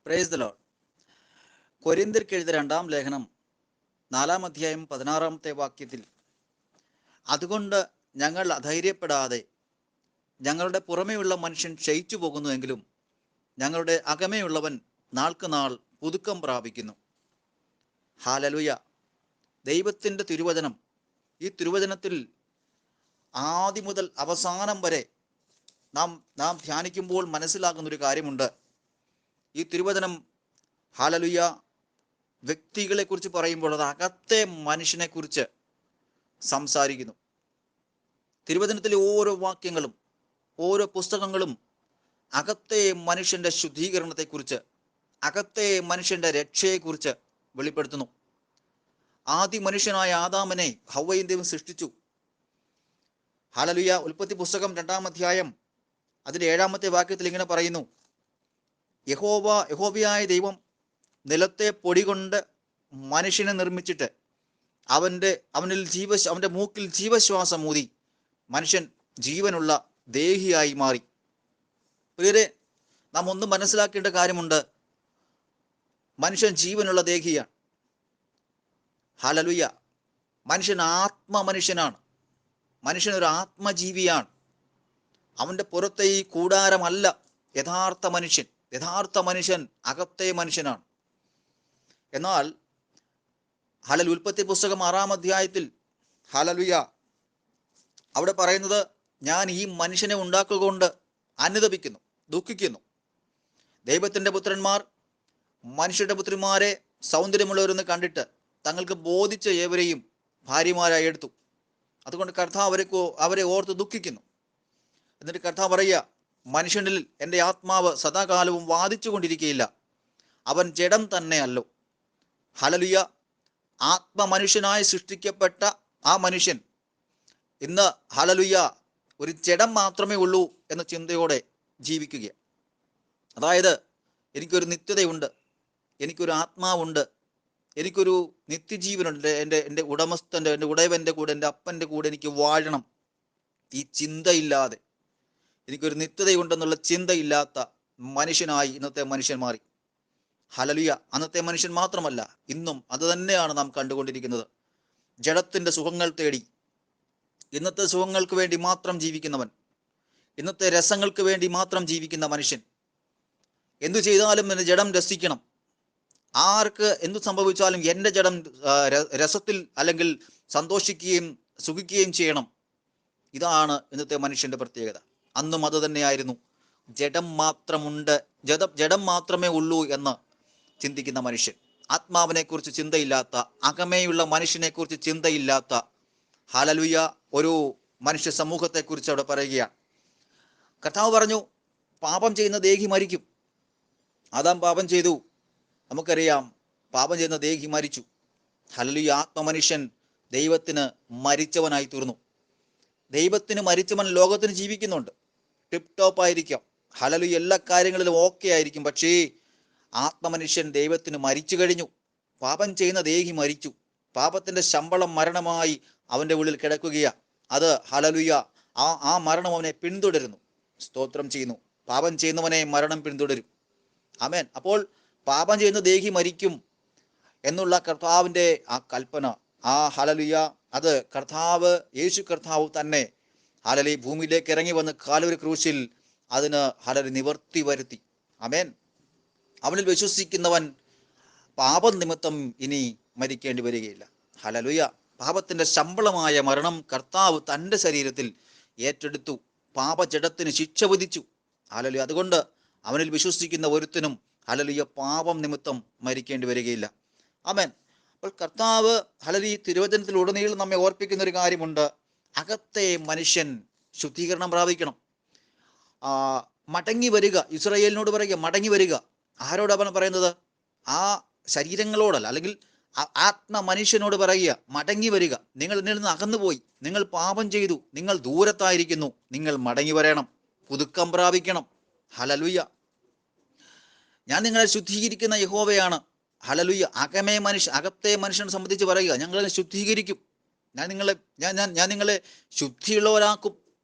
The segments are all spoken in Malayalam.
Praise the Lord. കൊരിന്ത്യർക്ക് എഴുതിയ 2-ാം ലേഖനം 4-ാം അധ്യായം 16-ാമത്തെ വാക്യത്തിൽ, അതുകൊണ്ട് ഞങ്ങൾ അധൈര്യപ്പെടാതെ ഞങ്ങളുടെ പുറമേയുള്ള മനുഷ്യൻ ക്ഷയിച്ചു പോകുന്നുവെങ്കിലും ഞങ്ങളുടെ അകമേയുള്ളവൻ നാൾക്ക് നാൾ പുതുക്കം പ്രാപിക്കുന്നു. ഹല്ലേലൂയ. ദൈവത്തിൻ്റെ തിരുവചനം, ഈ തിരുവചനത്തിൽ ആദ്യം മുതൽ അവസാനം വരെ നാം ധ്യാനിക്കുമ്പോൾ മനസ്സിലാകുന്നൊരു കാര്യമുണ്ട്. ഈ തിരുവചനം ഹല്ലേലൂയ വ്യക്തികളെക്കുറിച്ച് പറയുമ്പോൾ അത് അകത്തെ മനുഷ്യനെക്കുറിച്ച് സംസാരിക്കുന്നു. തിരുവചനത്തിലെ ഓരോ വാക്യങ്ങളും ഓരോ പുസ്തകങ്ങളും അകത്തെ മനുഷ്യൻ്റെ ശുദ്ധീകരണത്തെക്കുറിച്ച്, അകത്തെ മനുഷ്യൻ്റെ രക്ഷയെക്കുറിച്ച് വെളിപ്പെടുത്തുന്നു. ആദ്യ മനുഷ്യനായ ആദാമിനെ ഹവ്വയും ദൈവം സൃഷ്ടിച്ചു. ഹല്ലേലൂയ. ഉൽപ്പത്തി പുസ്തകം 2-ാം അധ്യായം അതിൻ്റെ 7-ാമത്തെ വാക്യത്തിൽ ഇങ്ങനെ പറയുന്നു, യഹോവയായ ദൈവം നിലത്തെ പൊടി കൊണ്ട് മനുഷ്യനെ നിർമ്മിച്ചിട്ട് അവൻ്റെ മൂക്കിൽ ജീവശ്വാസം ഊതി മനുഷ്യൻ ജീവനുള്ള ദേഹിയായി മാറി. പ്രിയരെ, നാം ഒന്നും മനസ്സിലാക്കേണ്ട കാര്യമുണ്ട്. മനുഷ്യൻ ജീവനുള്ള ദേഹിയാണ്. ഹല്ലേലൂയ. മനുഷ്യൻ മനുഷ്യനാണ്. മനുഷ്യൻ ഒരു ആത്മജീവിയാണ്. അവൻ്റെ പുറത്തെ ഈ കൂടാരമല്ല യഥാർത്ഥ മനുഷ്യൻ. യഥാർത്ഥ മനുഷ്യൻ അകത്തെ മനുഷ്യനാണ്. എന്നാൽ ഹല്ലേലൂയ, ഉൽപ്പത്തി പുസ്തകം 6-ാം അധ്യായത്തിൽ ഹല്ലേലൂയ അവിടെ പറയുന്നത്, ഞാൻ ഈ മനുഷ്യനെ ഉണ്ടാക്കുകൊണ്ട് അനുതപിക്കുന്നു, ദുഃഖിക്കുന്നു. ദൈവത്തിൻ്റെ പുത്രന്മാർ മനുഷ്യരുടെ പുത്രിമാരെ സൗന്ദര്യമുള്ളവരെന്ന് കണ്ടിട്ട് തങ്ങൾക്ക് ബോധിച്ച ഏവരെയും ഭാര്യമാരായി എടുത്തു. അതുകൊണ്ട് കർത്താവ് അവരെ ഓർത്ത് ദുഃഖിക്കുന്നു. എന്നിട്ട് കർത്താവ് പറയുക, മനുഷ്യനിൽ എൻ്റെ ആത്മാവ് സദാകാലവും വാദിച്ചു കൊണ്ടിരിക്കുകയില്ല, അവൻ ജഡം തന്നെയല്ലോ. ഹല്ലേലൂയ. ആത്മമനുഷ്യനായി സൃഷ്ടിക്കപ്പെട്ട ആ മനുഷ്യൻ ഇന്ന് ഹല്ലേലൂയ ഒരു ജഡം മാത്രമേ ഉള്ളൂ എന്ന ചിന്തയോടെ ജീവിക്കുക. അതായത്, എനിക്കൊരു നിത്യതയുണ്ട്, എനിക്കൊരു ആത്മാവുണ്ട്, എനിക്കൊരു നിത്യജീവനുണ്ട്, എൻ്റെ ഉടമസ്ഥൻ്റെ, എൻ്റെ ഉടയവൻ്റെ കൂടെ, എൻ്റെ അപ്പൻ്റെ കൂടെ എനിക്ക് വാഴണം. ഈ ചിന്തയില്ലാതെ, എനിക്കൊരു നിത്യതയുണ്ടെന്നുള്ള ചിന്തയില്ലാത്ത മനുഷ്യനായി ഇന്നത്തെ മനുഷ്യൻ മാറി. ഹല്ലേലൂയ. അന്നത്തെ മനുഷ്യൻ മാത്രമല്ല, ഇന്നും അത് തന്നെയാണ് നാം കണ്ടുകൊണ്ടിരിക്കുന്നത്. ജഡത്തിൻ്റെ സുഖങ്ങൾ തേടി ഇന്നത്തെ സുഖങ്ങൾക്ക് വേണ്ടി മാത്രം ജീവിക്കുന്നവൻ, ഇന്നത്തെ രസങ്ങൾക്ക് വേണ്ടി മാത്രം ജീവിക്കുന്ന മനുഷ്യൻ. എന്തു ചെയ്താലും എൻ്റെ ജഡം രസിക്കണം, ആർക്ക് എന്തു സംഭവിച്ചാലും എൻ്റെ ജഡം രസത്തിൽ അല്ലെങ്കിൽ സന്തോഷിക്കുകയും സുഖിക്കുകയും ചെയ്യണം. ഇതാണ് ഇന്നത്തെ മനുഷ്യൻ്റെ പ്രത്യേകത. അന്നും അത് തന്നെയായിരുന്നു. ജഡം മാത്രമേ ഉള്ളൂ എന്ന് ചിന്തിക്കുന്ന മനുഷ്യൻ, ആത്മാവിനെക്കുറിച്ച് ചിന്തയില്ലാത്ത, അകമേയുള്ള മനുഷ്യനെക്കുറിച്ച് ചിന്തയില്ലാത്ത ഹല്ലേലൂയ ഒരു മനുഷ്യ സമൂഹത്തെക്കുറിച്ച് അവിടെ പറയുകയാണ്. കർത്താവ് പറഞ്ഞു, പാപം ചെയ്യുന്ന ദേഹി മരിക്കും. ആദാം പാപം ചെയ്തു, നമുക്കറിയാം. പാപം ചെയ്യുന്ന ദേഹി മരിച്ചു. ഹല്ലേലൂയ. ആത്മമനുഷ്യൻ ദൈവത്തിന് മരിച്ചവനായി തീർന്നു. ദൈവത്തിന് മരിച്ചവൻ ലോകത്തിന് ജീവിക്കുന്നുണ്ട്, ടിപ്പ് ടോപ്പ് ആയിരിക്കാം, ഹല്ലേലൂയ, എല്ലാ കാര്യങ്ങളിലും ഓക്കെ ആയിരിക്കും. പക്ഷേ ആത്മമനുഷ്യൻ ദൈവത്തിന് മരിച്ചു കഴിഞ്ഞു. പാപം ചെയ്യുന്ന ദേഹി മരിച്ചു. പാപത്തിൻ്റെ ശമ്പളം മരണമായി അവൻ്റെ ഉള്ളിൽ കിടക്കുകയാണ്. അത് ഹല്ലേലൂയ ആ മരണം അവനെ പിന്തുടരുന്നു. സ്തോത്രം ചെയ്യുന്നു. പാപം ചെയ്യുന്നവനെ മരണം പിന്തുടരും. ആമേൻ. അപ്പോൾ പാപം ചെയ്യുന്ന ദേഹി മരിക്കും എന്നുള്ള കർത്താവിൻ്റെ ആ കൽപ്പന, ആ ഹല്ലേലൂയ, അത് യേശു കർത്താവ് തന്നെ ഹല്ലേലൂയ ഭൂമിയിലേക്ക് ഇറങ്ങി വന്ന് കാൽവരി ക്രൂശിൽ അതിന് ഹല്ലേലൂയ നിവർത്തി വരുത്തി. ആമേൻ. അവനിൽ വിശ്വസിക്കുന്നവൻ പാപനിമിത്തം ഇനി മരിക്കേണ്ടി വരികയില്ല. ഹല്ലേലൂയ. പാപത്തിൻ്റെ ശമ്പളമായ മരണം കർത്താവ് തൻ്റെ ശരീരത്തിൽ ഏറ്റെടുത്തു. പാപജഡത്തിന് ശിക്ഷ വിധിച്ചു. ഹല്ലേലൂയ. അതുകൊണ്ട് അവനിൽ വിശ്വസിക്കുന്ന ഒരുത്തനും ഹല്ലേലൂയ പാപം നിമിത്തം മരിക്കേണ്ടി വരികയില്ല. ആമേൻ. അപ്പോൾ കർത്താവ് ഹല്ലേലൂയ തിരുവചനത്തിലുടനീളം നമ്മെ ഓർപ്പിക്കുന്ന ഒരു കാര്യമുണ്ട്. അകത്തെ മനുഷ്യൻ ശുദ്ധീകരണം പ്രാപിക്കണം. മടങ്ങി വരിക. ഇസ്രായേലിനോട് പറയുക, മടങ്ങി വരിക. ആരോട് അവൻ പറയുന്നത്? ആ ശരീരങ്ങളോടല്ല, അല്ലെങ്കിൽ ആത്മമനുഷ്യനോട് പറയുക, മടങ്ങി വരിക. നിങ്ങൾ എന്നിൽ നിന്ന് അകന്നുപോയി, നിങ്ങൾ പാപം ചെയ്തു, നിങ്ങൾ ദൂരത്തായിരിക്കുന്നു, നിങ്ങൾ മടങ്ങി വരണം, പുതുക്കം പ്രാപിക്കണം. ഹല്ലേലൂയ. ഞാൻ നിങ്ങളെ ശുദ്ധീകരിക്കുന്ന യഹോവയാണ്. ഹല്ലേലൂയ. അകത്തെ മനുഷ്യനെ സംബന്ധിച്ച് പറയുക, ഞങ്ങളെ ശുദ്ധീകരിക്കും, ഞാൻ നിങ്ങളെ ശുദ്ധിയുള്ളവരാക്കും.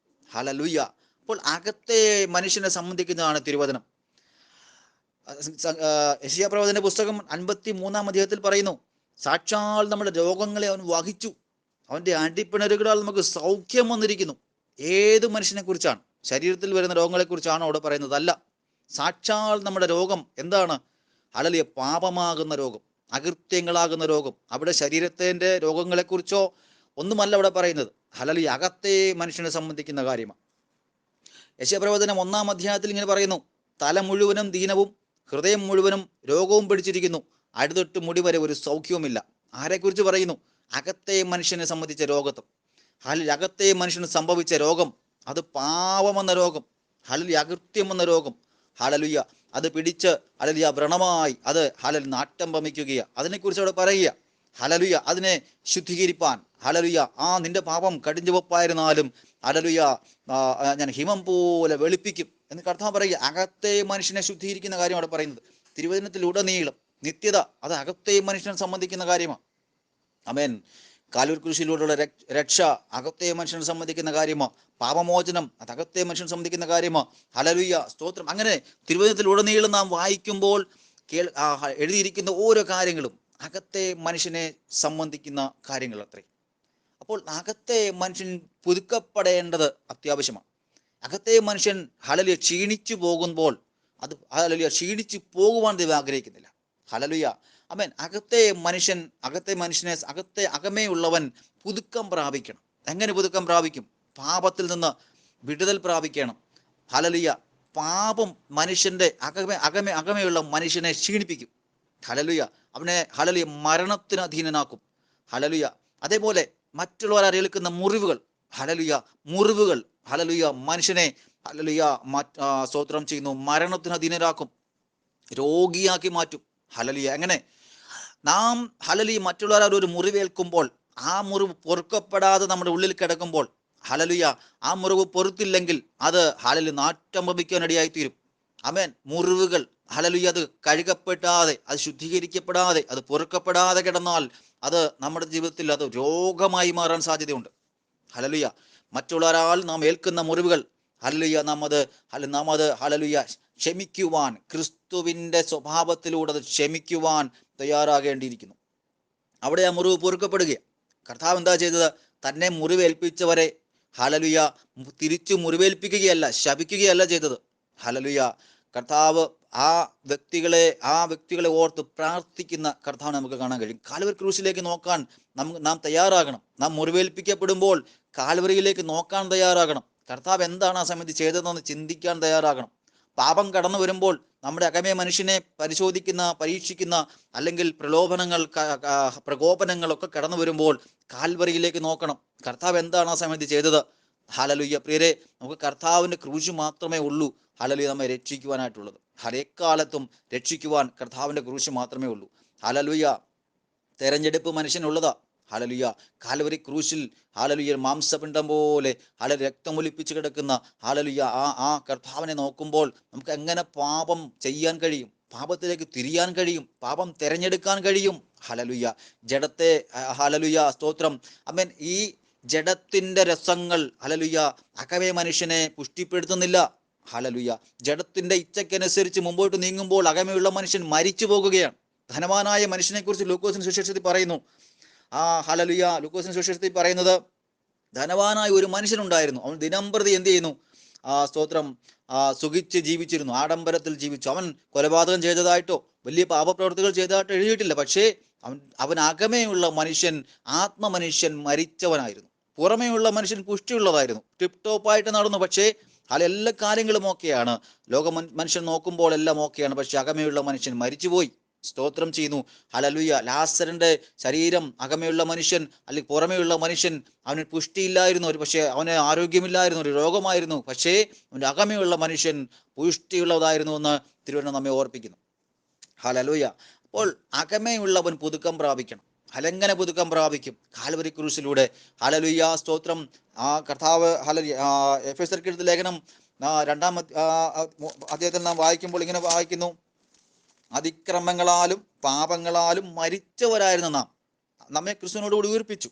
ഹല്ലേലൂയ. അപ്പോൾ അകത്തെ മനുഷ്യനെ സംബന്ധിക്കുന്നതാണ് തിരുവചനം. യെശയ്യാ പ്രവാചകന്റെ പുസ്തകം 53-ാം അധ്യായത്തിൽ പറയുന്നു, സാക്ഷാൽ നമ്മുടെ രോഗങ്ങളെ അവൻ വഹിച്ചു, അവന്റെ അടിപ്പിണരുകളാൽ നമുക്ക് സൗഖ്യം വന്നിരിക്കുന്നു. ഏത് മനുഷ്യനെ കുറിച്ചാണ്? ശരീരത്തിൽ വരുന്ന രോഗങ്ങളെ കുറിച്ചാണോ അവിടെ പറയുന്നത്? അല്ല. സാക്ഷാൽ നമ്മുടെ രോഗം എന്താണ്? ഹല്ലേലൂയ, പാപമാകുന്ന രോഗം, അകൃത്യങ്ങളാകുന്ന രോഗം. അവിടെ ശരീരത്തിന്റെ രോഗങ്ങളെക്കുറിച്ചോ ഒന്നുമല്ല അവിടെ പറയുന്നത്. ഹല്ലേലൂയ, അകത്തെ മനുഷ്യനെ സംബന്ധിക്കുന്ന കാര്യമാണ്. യെശയ്യാ പ്രവചനം 1-ാം അധ്യായത്തിൽ ഇങ്ങനെ പറയുന്നു, തല മുഴുവനും ദീനവും ഹൃദയം മുഴുവനും രോഗവും പിടിച്ചിരിക്കുന്നു, അടിതൊട്ട് മുടി വരെ ഒരു സൗഖ്യവുമില്ല. ആരെക്കുറിച്ച് പറയുന്നു? അകത്തെ മനുഷ്യനെ സംബന്ധിച്ച രോഗത്വം. അകത്തെ മനുഷ്യന് സംഭവിച്ച രോഗം അത് പാപമെന്ന രോഗം, ഹല്ലേലൂയ, അകൃത്യം എന്ന രോഗം. ഹല്ലേലൂയ, അത് പിടിച്ച് ഹല്ലേലൂയ വ്രണമായി അത് ഹല്ലേലൂയ നാട്ടം വമിക്കുകയാണ്. അതിനെക്കുറിച്ച് അവിടെ പറയുക. ഹല്ലേലൂയ, അതിനെ ശുദ്ധീകരിപ്പാൻ, ഹല്ലേലൂയ, നിന്റെ പാപം കടിഞ്ചുവപ്പായിരുന്നാലും ഹല്ലേലൂയ ഞാൻ ഹിമം പോലെ വെളുപ്പിക്കും എന്ന് കർത്താവ് പറയുക. അകത്തെ മനുഷ്യനെ ശുദ്ധീകരിക്കുന്ന കാര്യം അവിടെ പറയുന്നത്. തിരുവചനത്തിലുടനീളം നിത്യത അത് അകത്തെ മനുഷ്യനെ സംബന്ധിക്കുന്ന കാര്യമാണ്. ആമേൻ. കാൽവരി ക്രൂശിലൂടെയുള്ള രക്ഷ അകത്തെ മനുഷ്യനെ സംബന്ധിക്കുന്ന കാര്യമാണ്. പാപമോചനം അത് അകത്തെ മനുഷ്യനെ സംബന്ധിക്കുന്ന കാര്യമാണ്. ഹല്ലേലൂയ, സ്തോത്രം. അങ്ങനെ തിരുവചനത്തിലുടനീളം നാം വായിക്കുമ്പോൾ എഴുതിയിരിക്കുന്ന ഓരോ കാര്യങ്ങളും അകത്തെ മനുഷ്യനെ സംബന്ധിക്കുന്ന കാര്യങ്ങൾ അത്രേ. അപ്പോൾ അകത്തെ മനുഷ്യൻ പുതുക്കപ്പെടേണ്ടത് അത്യാവശ്യമാണ്. അകത്തെ മനുഷ്യൻ ഹല്ലേലൂയ ക്ഷീണിച്ചു പോകുമ്പോൾ അത് ഹല്ലേലൂയ ക്ഷീണിച്ചു പോകുവാൻ ദൈവം ആഗ്രഹിക്കുന്നില്ല. ഹല്ലേലൂയ, ആമേൻ. അകത്തെ മനുഷ്യനെ അകമേ ഉള്ളവൻ പുതുക്കം പ്രാപിക്കണം. എങ്ങനെ പുതുക്കം പ്രാപിക്കും? പാപത്തിൽ നിന്ന് വിടുതൽ പ്രാപിക്കണം. ഹല്ലേലൂയ, പാപം മനുഷ്യന്റെ അകമേയുള്ള മനുഷ്യനെ ക്ഷീണിപ്പിക്കും. ഹല്ലേലൂയ, അവനെ ഹല്ലേലൂയ മരണത്തിന് അധീനനാക്കും. ഹല്ലേലൂയ, അതേപോലെ മറ്റുള്ളവർ അറിയിക്കുന്ന മുറിവുകൾ, ഹല്ലേലൂയ മനുഷ്യനെ ഹല്ലേലൂയ സ്തോത്രം ചെയ്യുന്നു, മരണത്തിന് അധീനരാക്കും, രോഗിയാക്കി മാറ്റും. ഹല്ലേലൂയ, എങ്ങനെ നാം ഹല്ലേലൂയ മറ്റുള്ളവർ ഒരു മുറിവേൽക്കുമ്പോൾ ആ മുറിവ് പൊറുക്കപ്പെടാതെ നമ്മുടെ ഉള്ളിൽ കിടക്കുമ്പോൾ ഹല്ലേലൂയ ആ മുറിവ് പൊറുത്തില്ലെങ്കിൽ അത് ഹല്ലേലൂയ നാറ്റം വമിക്കാനിടയായിത്തീരും. ആമേൻ. മുറിവുകൾ ഹല്ലേലൂയ അത് കഴുകപ്പെടാതെ, അത് ശുദ്ധീകരിക്കപ്പെടാതെ, അത് പൊറുക്കപ്പെടാതെ കിടന്നാൽ അത് നമ്മുടെ ജീവിതത്തിൽ അത് രോഗമായി മാറാൻ സാധ്യതയുണ്ട്. ഹല്ലേലൂയ, മറ്റുള്ളവരാൽ നാം ഏൽക്കുന്ന മുറിവുകൾ ഹല്ലേലൂയ നാം അത് ഹല്ലേലൂയ ക്ഷമിക്കുവാൻ, ക്രിസ്തുവിൻ്റെ സ്വഭാവത്തിലൂടെ അത് ക്ഷമിക്കുവാൻ തയ്യാറാകേണ്ടിയിരിക്കുന്നു. അവിടെ ആ മുറിവ് പൊറുക്കപ്പെടുകയാണ്. കർത്താവ് എന്താ ചെയ്തത്? തന്നെ മുറിവേൽപ്പിച്ചവരെ ഹല്ലേലൂയ തിരിച്ചു മുറിവേൽപ്പിക്കുകയല്ല, ശപിക്കുകയല്ല ചെയ്തത്. ഹല്ലേലൂയ, കർത്താവ് ആ വ്യക്തികളെ ഓർത്ത് പ്രാർത്ഥിക്കുന്ന കർത്താവ് നമുക്ക് കാണാൻ കഴിയും. കാൽവരി ക്രൂശിലേക്ക് നോക്കാൻ നാം തയ്യാറാകണം. നാം മുറിവേൽപ്പിക്കപ്പെടുമ്പോൾ കാൽവരിയിലേക്ക് നോക്കാൻ തയ്യാറാകണം. കർത്താവ് എന്താണ് ആ സമയത്ത് ചെയ്തതെന്ന് ചിന്തിക്കാൻ തയ്യാറാകണം. പാപം കടന്നു വരുമ്പോൾ നമ്മുടെ അകമേ മനുഷ്യനെ പരീക്ഷിക്കുന്ന അല്ലെങ്കിൽ പ്രകോപനങ്ങളൊക്കെ കടന്നു വരുമ്പോൾ കാൽവരിയിലേക്ക് നോക്കണം. കർത്താവ് എന്താണ് ആ സമയത്ത് ചെയ്തത്? ഹല്ലേലൂയ, പ്രിയരെ, നമുക്ക് കർത്താവിൻ്റെ ക്രൂശ് മാത്രമേ ഉള്ളൂ ഹല്ലേലൂയ നമ്മെ രക്ഷിക്കുവാനായിട്ടുള്ളത്. ഹരേക്കാലത്തും രക്ഷിക്കുവാൻ കർത്താവിൻ്റെ ക്രൂശ് മാത്രമേ ഉള്ളൂ. ഹല്ലേലൂയ, തെരഞ്ഞെടുപ്പ് മനുഷ്യനുള്ളതാ. ഹല്ലേലൂയ, കാൽവരി ക്രൂശിൽ ഹല്ലേലൂയ മാംസപിണ്ഡം പോലെ രക്തമൊലിപ്പിച്ച് കിടക്കുന്ന ഹല്ലേലൂയ ആ കർത്താവിനെ നോക്കുമ്പോൾ നമുക്ക് എങ്ങനെ പാപം ചെയ്യാൻ കഴിയും? പാപത്തിലേക്ക് തിരിയാൻ കഴിയും? പാപം തിരഞ്ഞെടുക്കാൻ കഴിയും? ഹല്ലേലൂയ, ജഡത്തെ ഹല്ലേലൂയ സ്തോത്രം. ആമേൻ. ഈ ജഡത്തിന്റെ രസങ്ങൾ ഹല്ലേലൂയ അകമേ മനുഷ്യനെ പുഷ്ടിപ്പെടുത്തുന്നില്ല. ഹല്ലേലൂയ, ജഡത്തിന്റെ ഇച്ഛയ്ക്കനുസരിച്ച് മുമ്പോട്ട് നീങ്ങുമ്പോൾ അകമയുള്ള മനുഷ്യൻ മരിച്ചു പോകുകയാണ്. ധനവാനായ മനുഷ്യനെ കുറിച്ച് ലൂക്കോസിന്റെ സുവിശേഷത്തിൽ പറയുന്നു. ഹല്ലേലൂയ, ലൂക്കോസിന്റെ സുവിശേഷത്തിൽ പറയുന്നത്, ധനവാനായ ഒരു മനുഷ്യനുണ്ടായിരുന്നു. അവൻ ദിനംപ്രതി എന്ത് ചെയ്യുന്നു? സ്തോത്രം സുഖിച്ച് ജീവിച്ചിരുന്നു, ആഡംബരത്തിൽ ജീവിച്ചു. അവൻ കൊലപാതകം ചെയ്തതായിട്ടോ വലിയ പാപപ്രവൃത്തികൾ ചെയ്തതായിട്ടോ എഴുതിയിട്ടില്ല. പക്ഷേ അവൻ അകമേയുള്ള മനുഷ്യൻ, ആത്മമനുഷ്യൻ മരിച്ചവനായിരുന്നു. പുറമേയുള്ള മനുഷ്യൻ പുഷ്ടിയുള്ളതായിരുന്നു, ടിപ് ടോപ്പായിട്ട് നടന്നു. പക്ഷേ എല്ലാ കാര്യങ്ങളും ഓക്കെയാണ്, മനുഷ്യൻ നോക്കുമ്പോൾ എല്ലാം ഓക്കെയാണ്. പക്ഷെ അകമയുള്ള മനുഷ്യൻ മരിച്ചുപോയി. സ്തോത്രം ചെയ്യുന്നു. ഹല്ലേലൂയ, ലാസറിന്റെ ശരീരം അകമയുള്ള മനുഷ്യൻ അല്ലെങ്കിൽ പുറമേയുള്ള മനുഷ്യൻ, അവന് പുഷ്ടിയില്ലായിരുന്നു, പക്ഷേ അവന് ആരോഗ്യമില്ലായിരുന്നു, ഒരു രോഗമായിരുന്നു. പക്ഷേ അവൻ്റെ അകമയുള്ള മനുഷ്യൻ പുഷ്ടിയുള്ളതായിരുന്നു എന്ന് തിരുവചനം നമ്മെ ഓർപ്പിക്കുന്നു. ഹല്ലേലൂയ. അപ്പോൾ അകമയുള്ളവൻ പുതുക്കം പ്രാപിക്കണം. അലെങ്ങനെ പുതുക്കം പ്രാപിക്കും? കാൽവരി ക്രൂശിലൂടെ. ഹല്ലേലൂയ, സ്തോത്രം. കർത്താവ് ഹല്ലേലൂയ എഫെസ്യർക്ക് എഴുതിയ ലേഖനം 2-ാം അധ്യായത്തിൽ നാം വായിക്കുമ്പോൾ ഇങ്ങനെ വായിക്കുന്നു, അതിക്രമങ്ങളാലും പാപങ്ങളാലും മരിച്ചവരായിരുന്ന നമ്മെ ക്രിസ്തുവിനോടുകൂടി ഉയർപ്പിച്ചു.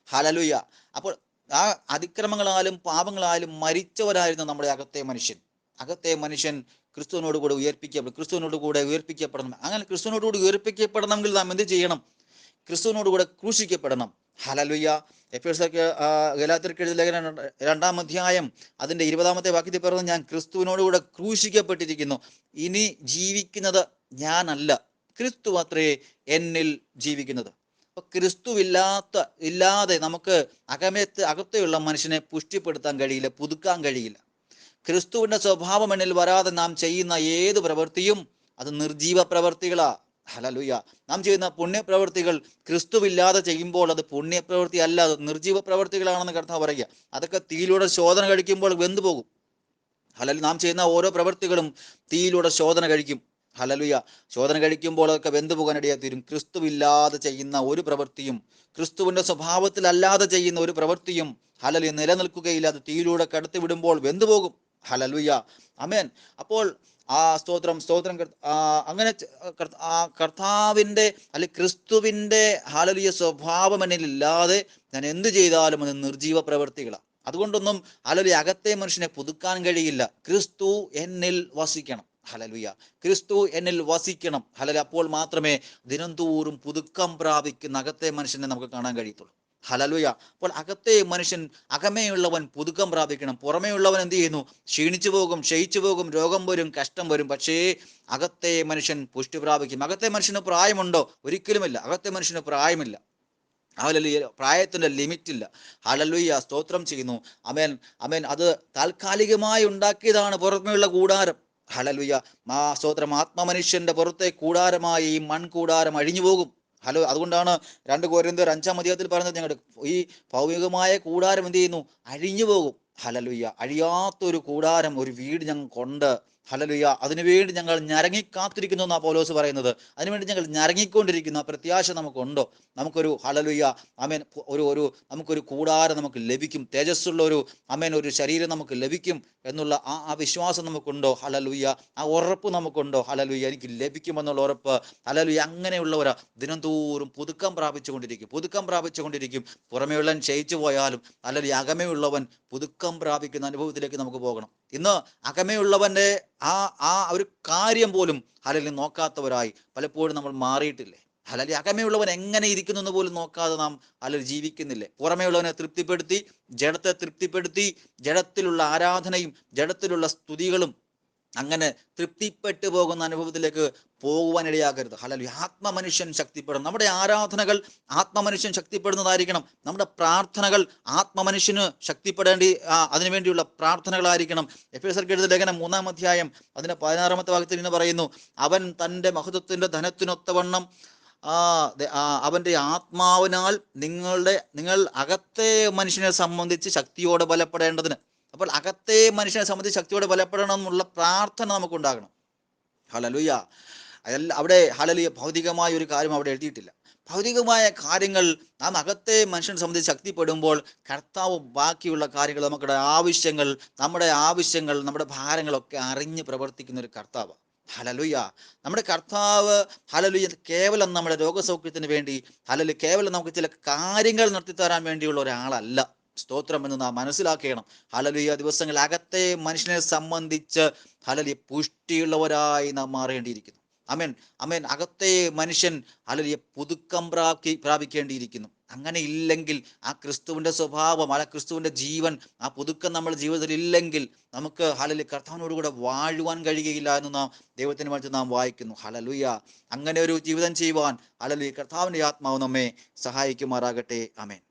ഹല്ലേലൂയ. അപ്പോൾ ആ അതിക്രമങ്ങളാലും പാപങ്ങളാലും മരിച്ചവരായിരുന്ന നമ്മുടെ അകത്തെ മനുഷ്യൻ ക്രിസ്തുവിനോട് കൂടെ ക്രിസ്തുവിനോട് കൂടെ ഉയർപ്പിക്കപ്പെടണം. അങ്ങനെ ക്രിസ്തുവിനോട് കൂടി ഉയർപ്പിക്കപ്പെടണമെങ്കിൽ നാം എന്ത് ചെയ്യണം? ക്രിസ്തുവിനോട് കൂടെ ക്രൂശിക്കപ്പെടണം. ഹല്ലേലൂയ. എഫേസ്യർക്ക് ഗലാത്യർക്ക് എഴുതിയ ലേഖനം 2-ാം അധ്യായം അതിൻ്റെ 20-ാമത്തെ വാക്യത്തിൽ പറയുന്നത്, ഞാൻ ക്രിസ്തുവിനോട് കൂടെ ക്രൂശിക്കപ്പെട്ടിരിക്കുന്നു. ഇനി ജീവിക്കുന്നത് ഞാനല്ല, ക്രിസ്തു അത്രേ എന്നിൽ ജീവിക്കുന്നത്. അപ്പൊ ഇല്ലാതെ നമുക്ക് അകത്തെയുള്ള മനുഷ്യനെ പുഷ്ടിപ്പെടുത്താൻ കഴിയില്ല, പുതുക്കാൻ കഴിയില്ല. ക്രിസ്തുവിന്റെ സ്വഭാവം എന്നിൽ വരാതെ നാം ചെയ്യുന്ന ഏത് പ്രവൃത്തിയും അത് നിർജീവ പ്രവൃത്തികളാ. ഹല്ലേലൂയ. നാം ചെയ്യുന്ന പുണ്യപ്രവൃത്തികൾ ക്രിസ്തുവില്ലാതെ ചെയ്യുമ്പോൾ അത് പുണ്യപ്രവൃത്തി അല്ല, അത് നിർജീവ പ്രവൃത്തികളാണെന്ന് കർത്താവ് പറയുക. അതൊക്കെ തീയിലൂടെ ശോധന കഴിക്കുമ്പോൾ വെന്തു പോകും. ഹല്ലേലൂയ. നാം ചെയ്യുന്ന ഓരോ പ്രവൃത്തികളും തീയിലൂടെ ശോധന കഴിക്കും. ഹല്ലേലൂയ. ശോധന കഴിക്കുമ്പോൾ അതൊക്കെ വെന്തു പോകാനിടയായി തീരും. ക്രിസ്തുവില്ലാതെ ചെയ്യുന്ന ഒരു പ്രവൃത്തിയും, ക്രിസ്തുവിന്റെ സ്വഭാവത്തിലല്ലാതെ ചെയ്യുന്ന ഒരു പ്രവൃത്തിയും ഹല്ലേലൂയ നിലനിൽക്കുകയില്ല. അത് തീയിലൂടെ കടത്തി വിടുമ്പോൾ വെന്തുപോകും. ഹല്ലേലൂയ. ആമേൻ. അപ്പോൾ സ്തോത്രം അങ്ങനെ കർത്താവിൻ്റെ അല്ലെങ്കിൽ ക്രിസ്തുവിൻ്റെ ഹല്ലേലൂയ സ്വഭാവം എന്നിലില്ലാതെ ഞാൻ എന്ത് ചെയ്താലും അത് നിർജീവ പ്രവൃത്തികളാണ്. അതുകൊണ്ടൊന്നും ഹല്ലേലൂയ അകത്തെ മനുഷ്യനെ പുതുക്കാൻ കഴിയില്ല. ക്രിസ്തു എന്നിൽ വസിക്കണം. ഹല്ലേലൂയ. ക്രിസ്തു എന്നിൽ വസിക്കണം. ഹല്ലേലൂയ. അപ്പോൾ മാത്രമേ ദിനംതോറും പുതുക്കം പ്രാപിക്കുന്ന അകത്തെ മനുഷ്യനെ നമുക്ക് കാണാൻ കഴിയത്തുള്ളൂ. ഹല്ലേലൂയ. അപ്പോൾ അകത്തെ മനുഷ്യൻ, അകമേയുള്ളവൻ പുതുക്കം പ്രാപിക്കണം. പുറമേയുള്ളവൻ എന്ത് ചെയ്യുന്നു? ക്ഷീണിച്ചു പോകും, ക്ഷയിച്ചു പോകും, രോഗം വരും, കഷ്ടം വരും. പക്ഷേ അകത്തെ മനുഷ്യൻ പുഷ്ടി പ്രാപിക്കും. അകത്തെ മനുഷ്യന് പ്രായമുണ്ടോ? ഒരിക്കലുമില്ല. അകത്തെ മനുഷ്യന് പ്രായമില്ല. ഹല്ലേലൂയ. പ്രായത്തിന്റെ ലിമിറ്റ് ഇല്ല. ഹല്ലേലൂയ. സ്തോത്രം ചെയ്യുന്നു. ആമേൻ, ആമേൻ. അത് താൽക്കാലികമായി ഉണ്ടാക്കിയതാണ് പുറമേയുള്ള കൂടാരം. ഹല്ലേലൂയ. സ്തോത്രം. ആത്മമനുഷ്യന്റെ പുറത്തെ കൂടാരമായ ഈ മൺകൂടാരം അഴിഞ്ഞു പോകും. അതുകൊണ്ടാണ് 2 കൊരിന്ത്യർ 5-ാം അധ്യായത്തിൽ പറയുന്നത്, ഞങ്ങളുടെ ഈ ഭൗമികമായ കൂടാരം എന്ത് ചെയ്യുന്നു? അഴിഞ്ഞു പോകും. ഹല്ലേലൂയ. അഴിയാത്തൊരു കൂടാരം, ഒരു വീട് ഞങ്ങൾക്കുണ്ട്. ഹല്ലേലൂയ. അതിനുവേണ്ടി ഞങ്ങൾ ഞരങ്ങി കാത്തിരിക്കുന്നു എന്നാണ് പൗലോസ് പറയുന്നത്. അതിനുവേണ്ടി ഞങ്ങൾ ഞരങ്ങിക്കൊണ്ടിരിക്കുന്ന പ്രത്യാശ നമുക്കുണ്ടോ? നമുക്കൊരു ഹല്ലേലൂയ ആമേൻ നമുക്കൊരു കൂടാരം നമുക്ക് ലഭിക്കും. തേജസ്സുള്ള ഒരു ശരീരം നമുക്ക് ലഭിക്കും എന്നുള്ള ആ വിശ്വാസം നമുക്കുണ്ടോ? ഹല്ലേലൂയ. ആ ഉറപ്പ് നമുക്കുണ്ടോ? ഹല്ലേലൂയ. എനിക്ക് ലഭിക്കുമെന്നുള്ള ഉറപ്പ്. ഹല്ലേലൂയ. അങ്ങനെയുള്ളവരാ ദിനംതോറും പുതുക്കം പ്രാപിച്ചുകൊണ്ടിരിക്കും. പുറമേയുള്ളവൻ ക്ഷയിച്ചു പോയാലും ഹല്ലേലൂയ അകമേയുള്ളവൻ പുതുക്കം പ്രാപിക്കുന്ന അനുഭവത്തിലേക്ക് നമുക്ക് പോകണം. ഇന്ന് അകമേയുള്ളവന്റെ ആ ഒരു കാര്യം പോലും ഹല്ലേലൂയ നോക്കാത്തവരായി പലപ്പോഴും നമ്മൾ മാറിയിട്ടില്ലേ? ഹല്ലേലൂയ. അകമേയുള്ളവൻ എങ്ങനെ ഇരിക്കുന്നു എന്ന് പോലും നോക്കാതെ നാം ഹല്ലേലൂയ ജീവിക്കുന്നില്ലേ? പുറമേയുള്ളവനെ തൃപ്തിപ്പെടുത്തി, ജഡത്തെ തൃപ്തിപ്പെടുത്തി, ജഡത്തിലുള്ള ആരാധനയും ജഡത്തിലുള്ള സ്തുതികളും അങ്ങനെ തൃപ്തിപ്പെട്ടു പോകുന്ന അനുഭവത്തിലേക്ക് പോകുവാനിടയാകരുത്. ഹല്ലേലൂയ. ആത്മമനുഷ്യൻ ശക്തിപ്പെടണം. നമ്മുടെ ആരാധനകൾ ആത്മമനുഷ്യൻ ശക്തിപ്പെടുന്നതായിരിക്കണം. നമ്മുടെ പ്രാർത്ഥനകൾ ആത്മമനുഷ്യന് അതിനുവേണ്ടിയുള്ള പ്രാർത്ഥനകളായിരിക്കണം. എഫേസ്യർക്ക് എഴുതിയ ലേഖനം 3-ാം അധ്യായം അതിന്റെ 16-ാമത്തെ വാക്യത്തിൽ ഇങ്ങനെ പറയുന്നു, അവൻ തൻ്റെ മഹത്വത്തിന്റെ ധനത്തിനൊത്തവണ്ണം അവന്റെ ആത്മാവിനാൽ നിങ്ങൾ അകത്തെ മനുഷ്യനെ സംബന്ധിച്ച് ശക്തിയോടെ ബലപ്പെടേണ്ടതിന്. അപ്പോൾ അകത്തെ മനുഷ്യനെ സംബന്ധിച്ച് ശക്തിയോടെ ബലപ്പെടണം എന്നുള്ള പ്രാർത്ഥന നമുക്കുണ്ടാകണം. ഹല്ലേലൂയ. അവിടെ ഹല്ലേലൂയ ഭൗതികമായ ഒരു കാര്യം അവിടെ എഴുതിയിട്ടില്ല. ഭൗതികമായ കാര്യങ്ങൾ നാം അകത്തെ മനുഷ്യനെ സംബന്ധിച്ച് ശക്തിപ്പെടുമ്പോൾ കർത്താവ് ബാക്കിയുള്ള കാര്യങ്ങൾ, നമ്മുടെ ആവശ്യങ്ങൾ, നമ്മുടെ ഭാരങ്ങളൊക്കെ അറിഞ്ഞ് പ്രവർത്തിക്കുന്ന ഒരു കർത്താവ്. ഹല്ലേലൂയ. നമ്മുടെ കർത്താവ് ഹല്ലേലൂയ കേവലം നമ്മുടെ രോഗസൗഖ്യത്തിന് വേണ്ടി, ഹല്ലേലൂയ കേവലം നമുക്ക് ചില കാര്യങ്ങൾ നടത്തിത്തരാൻ വേണ്ടിയുള്ള ഒരാളല്ല. സ്തോത്രം എന്ന് നാം മനസ്സിലാക്കണം. ഹല്ലേലൂയ. ദിവസങ്ങൾ അകത്തെ മനുഷ്യനെ സംബന്ധിച്ച് ഹല്ലേലൂയ പുഷ്ടിയുള്ളവരായി നാം മാറേണ്ടിയിരിക്കുന്നു. ആമേൻ, ആമേൻ. അകത്തെ മനുഷ്യൻ ഹല്ലേലൂയ പുതുക്കം പ്രാപിക്കേണ്ടിയിരിക്കുന്നു. അങ്ങനെ ഇല്ലെങ്കിൽ ആ ക്രിസ്തുവിന്റെ സ്വഭാവം, ക്രിസ്തുവിന്റെ ജീവൻ, ആ പുതുക്കം നമ്മുടെ ജീവിതത്തിൽ ഇല്ലെങ്കിൽ നമുക്ക് ഹല്ലേലൂയ കർത്താവിനോട് കൂടെ വാഴുവാൻ കഴിയുകയില്ല എന്ന് നാം ദൈവത്തിന് വേണ്ടി നാം വായിക്കുന്നു. ഹല്ലേലൂയ. അങ്ങനെ ഒരു ജീവിതം ചെയ്യുവാൻ ഹല്ലേലൂയ കർത്താവിന്റെ ആത്മാവ് നമ്മെ സഹായിക്കുമാറാകട്ടെ. ആമേൻ.